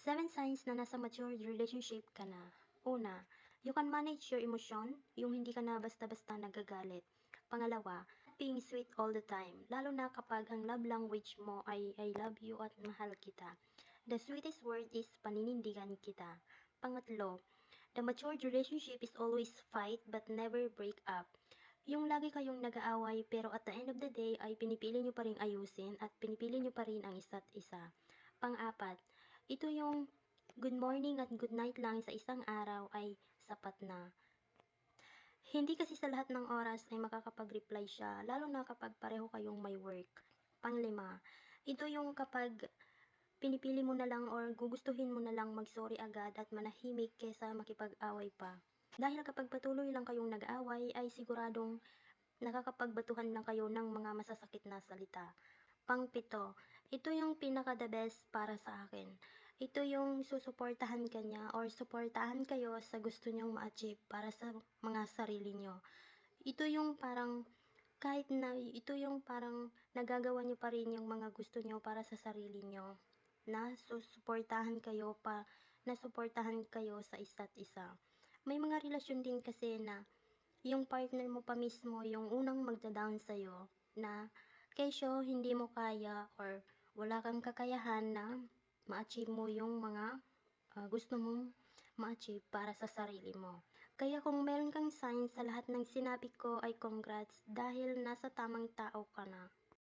7 signs na nasa mature relationship ka na. Una, you can manage your emotion, yung hindi ka na basta-basta nagagalit. Pangalawa, being sweet all the time, lalo na kapag ang love language mo ay I love you at mahal kita. The sweetest word is paninindigan kita. Pangatlo, the matured relationship is always fight but never break up. Yung lagi kayong nag-aaway pero at the end of the day ay pinipili nyo pa rin ayusin at pinipili nyo pa rin ang isa't isa. Pang-apat, ito yung good morning at good night lang sa isang araw ay sapat na. Hindi kasi sa lahat ng oras ay makakapag-reply siya, lalo na kapag pareho kayong may work. Panglima, ito yung kapag pinipili mo na lang or gugustuhin mo na lang mag-sorry agad at manahimik kesa makipag-away pa. Dahil kapag patuloy lang kayong nag-away ay siguradong nakakapagbatuhan lang kayo ng mga masasakit na salita. Pang-pito, ito yung pinaka the best para sa akin. Ito yung susuportahan ka niya or suportahan kayo sa gusto niyong ma-achieve para sa mga sarili niyo. Ito yung parang kahit na ito yung parang nagagawa niyo pa rin yung mga gusto niyo para sa sarili niyo na suportahan kayo sa isa't isa. May mga relasyon din kasi na yung partner mo pa mismo yung unang magda-down sa'yo na kesyo hindi mo kaya or wala kang kakayahan na ma-achieve mo yung mga gusto mong ma-achieve para sa sarili mo. Kaya kung meron kang sign sa lahat ng sinabi ko ay congrats dahil nasa tamang tao ka na.